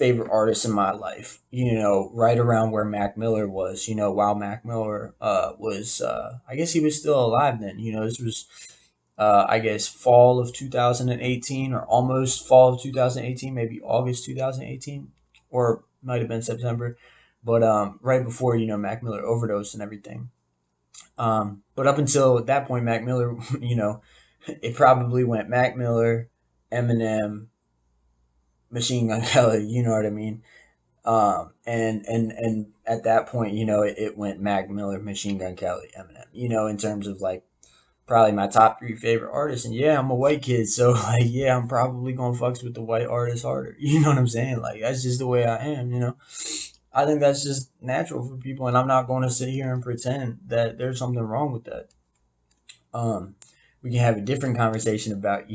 favorite artists in my life, right around where Mac Miller was, while Mac Miller was, I guess he was still alive then. This was, I guess, fall of 2018 or almost fall of 2018, maybe August 2018, or might have been September. But right before, Mac Miller overdosed and everything. But up until that point, Mac Miller, it probably went Mac Miller, Eminem, Machine Gun Kelly, you know what I mean? And at that point, it went Mac Miller, Machine Gun Kelly, Eminem, in terms of like probably my top three favorite artists. And yeah, I'm a white kid, so like yeah, I'm probably gonna fucks with the white artists harder. You know what I'm saying? Like that's just the way I am. I think that's just natural for people, and I'm not going to sit here and pretend that there's something wrong with that. Um, we can have a different conversation about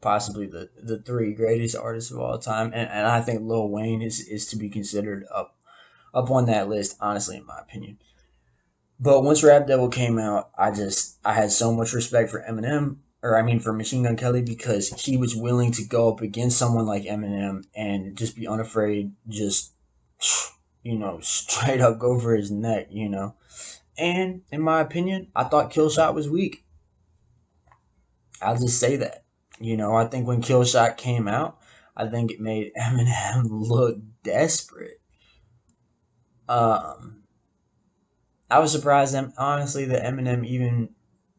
possibly the three greatest artists of all time, and I think Lil Wayne is to be considered up on that list, honestly, in my opinion. But once Rap Devil came out, I had so much respect for Eminem, or I mean for Machine Gun Kelly, because he was willing to go up against someone like Eminem and just be unafraid, just straight up go for his neck. And in my opinion, I thought Killshot was weak. I'll just say that. I think when Killshot came out, I think it made Eminem look desperate. Um, I was surprised, honestly, that Eminem even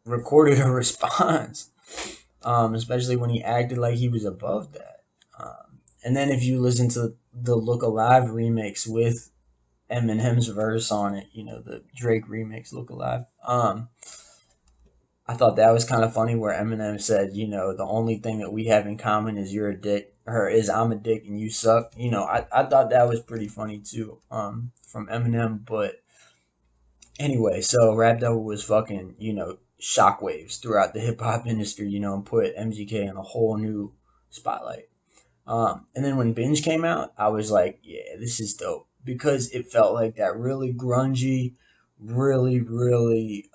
recorded a response, especially when he acted like he was above that. And then if you listen to the Look Alive remix with Eminem's verse on it, the Drake remix, Look Alive. I thought that was kind of funny where Eminem said, the only thing that we have in common is you're a dick, or is I'm a dick and you suck. I thought that was pretty funny too, from Eminem. But anyway, so Rap Devil was fucking, shockwaves throughout the hip hop industry, and put MGK in a whole new spotlight. And then when Binge came out, I was like, yeah, this is dope because it felt like that really grungy, really, really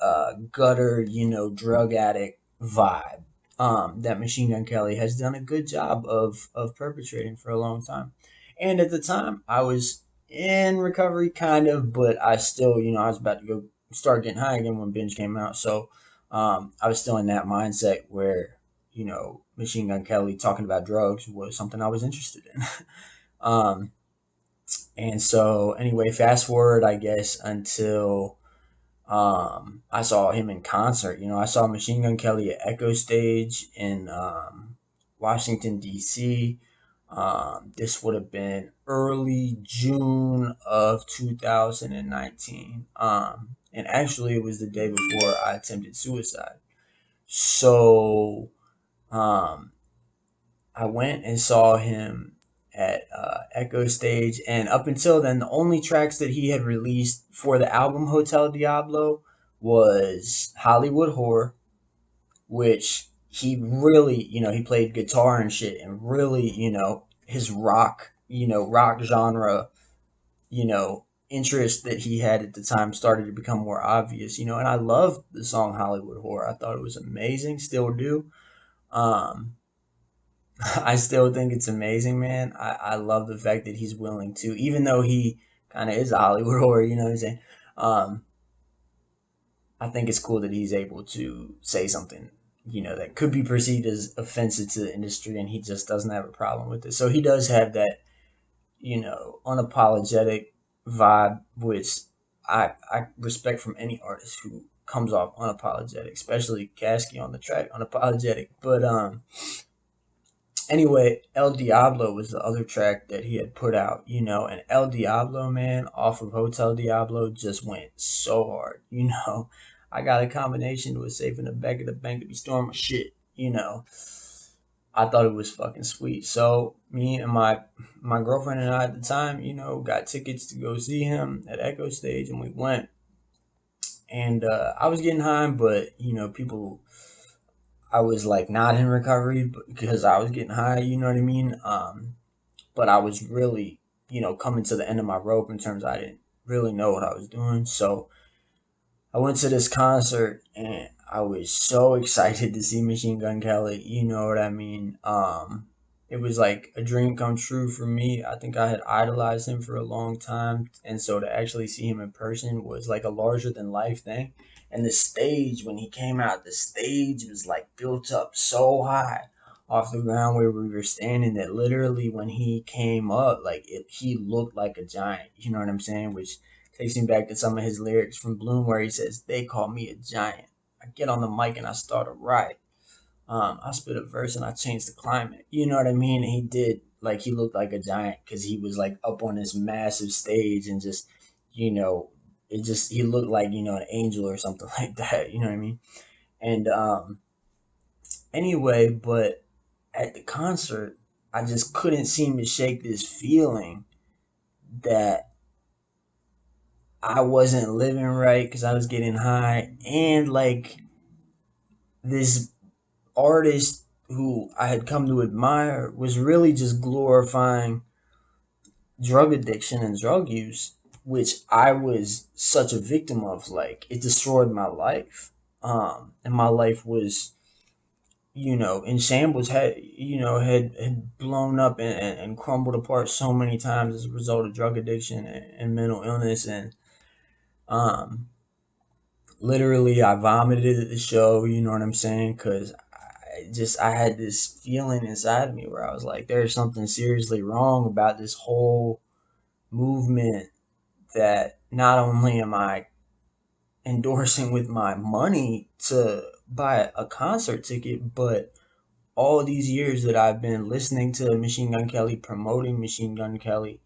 gutter, drug addict vibe that Machine Gun Kelly has done a good job of perpetrating for a long time. And at the time, I was in recovery, kind of, but I still, I was about to go start getting high again when Binge came out. So I was still in that mindset where, Machine Gun Kelly talking about drugs was something I was interested in. um, and so, anyway, fast forward, I guess, until I saw him in concert. I saw Machine Gun Kelly at Echo Stage in Washington, D.C. This would have been early June of 2019. And actually, it was the day before I attempted suicide. So, um, I went and saw him at Echo Stage, and up until then, the only tracks that he had released for the album Hotel Diablo was Hollywood Horror, which he really, he played guitar and shit, and really, his rock, rock genre, interest that he had at the time started to become more obvious, and I loved the song Hollywood Horror. I thought it was amazing, still do. Um, I still think it's amazing, man. I love the fact that he's willing to, even though he kind of is a Hollywood horror, you know what I'm saying? Um, I think it's cool that he's able to say something, that could be perceived as offensive to the industry, and he just doesn't have a problem with it. So he does have that, unapologetic vibe, which I respect from any artist who comes off unapologetic, especially Kasky on the track, unapologetic. But anyway, El Diablo was the other track that he had put out, and El Diablo, man, off of Hotel Diablo just went so hard. I got a combination with safe in the back of the bank to be storing my shit, I thought it was fucking sweet. So me and my girlfriend and I at the time, got tickets to go see him at Echo Stage, and we went. And I was getting high, but people, I was like not in recovery because I was getting high. You know what I mean? But I was really, coming to the end of my rope in terms of I didn't really know what I was doing. So I went to this concert and I was so excited to see Machine Gun Kelly. You know what I mean? it was like a dream come true for me. I think I had idolized him for a long time, and so to actually see him in person was like a larger than life thing. And the stage, when he came out, the stage was like built up so high off the ground where we were standing that literally when he came up, he looked like a giant. You know what I'm saying? Which takes me back to some of his lyrics from Bloom where he says, "They call me a giant. I get on the mic and I start a riot. I spit a verse and I changed the climate." You know what I mean? And he did, like, he looked like a giant because he was like up on this massive stage and just, you know, he looked like, an angel or something like that. You know what I mean? And anyway, but at the concert, I just couldn't seem to shake this feeling that I wasn't living right because I was getting high. And like this artist who I had come to admire was really just glorifying drug addiction and drug use, which I was such a victim of. Like, it destroyed my life. And my life was, in shambles, had blown up and crumbled apart so many times as a result of drug addiction and mental illness. And um, literally, I vomited at the show, you know what I'm saying? Because I had this feeling inside of me where I was like, there's something seriously wrong about this whole movement, that not only am I endorsing with my money to buy a concert ticket, but all these years that I've been listening to Machine Gun Kelly, promoting Machine Gun Kelly,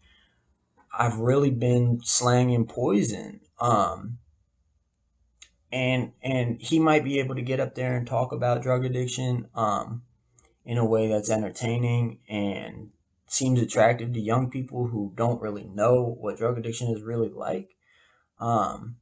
I've really been slanging poison. And he might be able to get up there and talk about drug addiction in a way that's entertaining and seems attractive to young people who don't really know what drug addiction is really like. Um,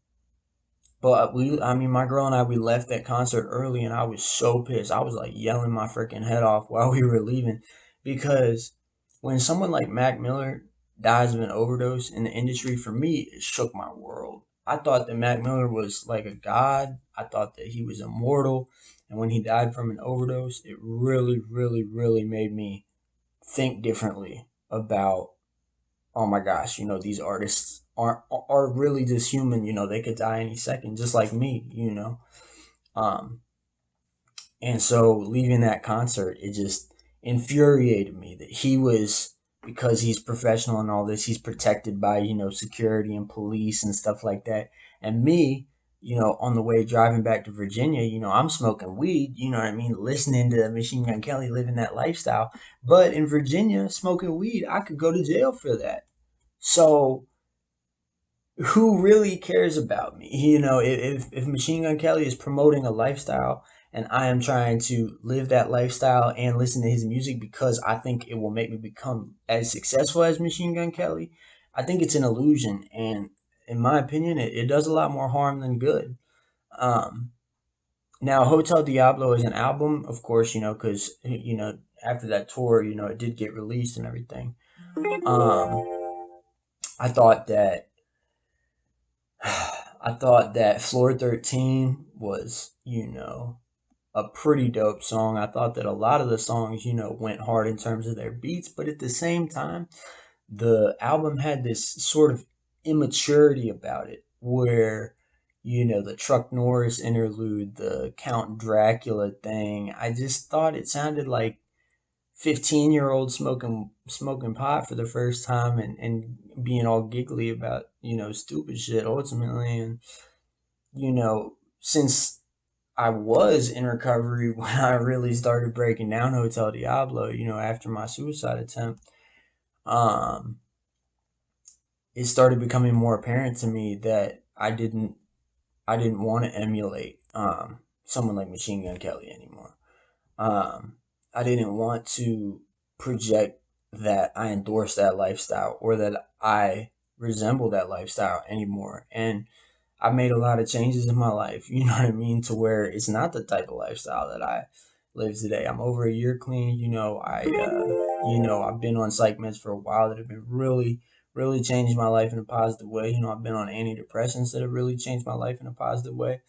but I mean, my girl and I, we left that concert early, and I was so pissed. I was like yelling my freaking head off while we were leaving, because when someone like Mac Miller dies of an overdose in the industry, for me, it shook my world. I thought that Mac Miller was like a god. I thought that he was immortal. And when he died from an overdose, it really, really, really made me think differently about, oh my gosh, these artists are really just human. They could die any second, just like me. Um, and so leaving that concert, it just infuriated me that he was, because he's professional and all this, he's protected by, security and police and stuff like that. And me, on the way driving back to Virginia, I'm smoking weed, you know what I mean? Listening to Machine Gun Kelly, living that lifestyle. But in Virginia, smoking weed, I could go to jail for that. So who really cares about me? If Machine Gun Kelly is promoting a lifestyle and I am trying to live that lifestyle and listen to his music because I think it will make me become as successful as Machine Gun Kelly, I think it's an illusion. And in my opinion, it does a lot more harm than good. Um, Now, Hotel Diablo is an album, of course, because, after that tour, it did get released and everything. Um, I thought that I thought that Floor 13 was, a pretty dope song. I thought that a lot of the songs, went hard in terms of their beats, but at the same time, the album had this sort of immaturity about it where, the Chuck Norris interlude, the Count Dracula thing, I just thought it sounded like 15-year-old smoking pot for the first time and being all giggly about, stupid shit ultimately. And, since I was in recovery when I really started breaking down Hotel Diablo, after my suicide attempt, um, it started becoming more apparent to me that I didn't want to emulate someone like Machine Gun Kelly anymore. I didn't want to project that I endorse that lifestyle or that I resemble that lifestyle anymore. And I've made a lot of changes in my life, you know what I mean, to where it's not the type of lifestyle that I live today. I'm over a year clean, I've been on psych meds for a while that have been really, really changing my life in a positive way. I've been on antidepressants that have really changed my life in a positive way.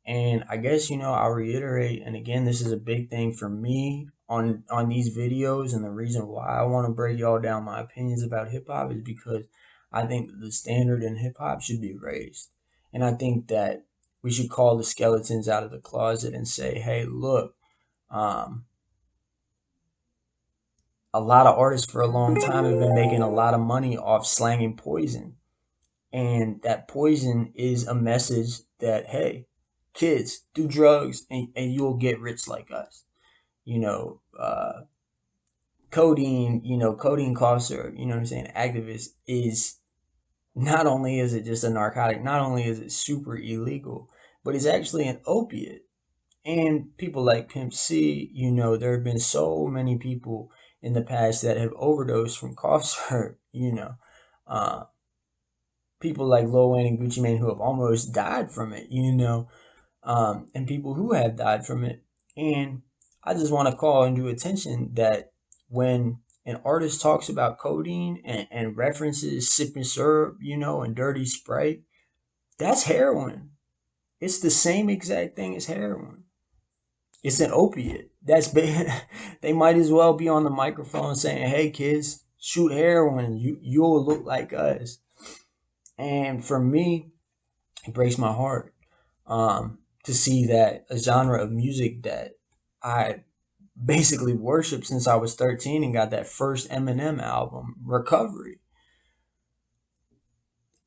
And I guess, I'll reiterate, and again, this is a big thing for me on these videos, and the reason why I want to break y'all down my opinions about hip hop is because I think the standard in hip hop should be raised. And I think that we should call the skeletons out of the closet and say, hey, look, um, a lot of artists for a long time have been making a lot of money off slanging poison. And that poison is a message that, hey, kids, do drugs and you'll get rich like us. You know, codeine cough syrup, you know what I'm saying? Activist is not only is it just a narcotic, not only is it super illegal, but it's actually an opiate. And people like Pimp C, there have been so many people in the past that have overdosed from cough syrup, Uh, people like Lil Wayne and Gucci Mane who have almost died from it, and people who have died from it. And I just want to call into attention that when an artist talks about codeine and references sipping syrup, and dirty Sprite, that's heroin. It's the same exact thing as heroin. It's an opiate. They might as well be on the microphone saying, "Hey kids, shoot heroin. You'll look like us." And for me, it breaks my heart to see that a genre of music that I basically worshiped since I was 13 and got that first Eminem album, Recovery.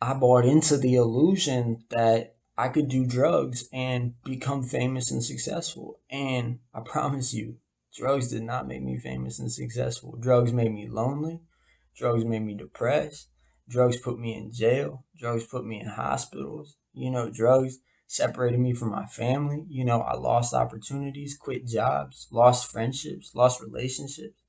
I bought into the illusion that I could do drugs and become famous and successful. And I promise you, drugs did not make me famous and successful. Drugs made me lonely. Drugs made me depressed. Drugs put me in jail. Drugs put me in hospitals. Drugs separated me from my family. I lost opportunities, quit jobs, lost friendships, lost relationships,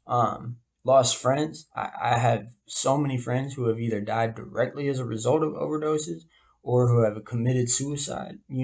um, lost friends. I have so many friends who have either died directly as a result of overdoses or who have committed suicide.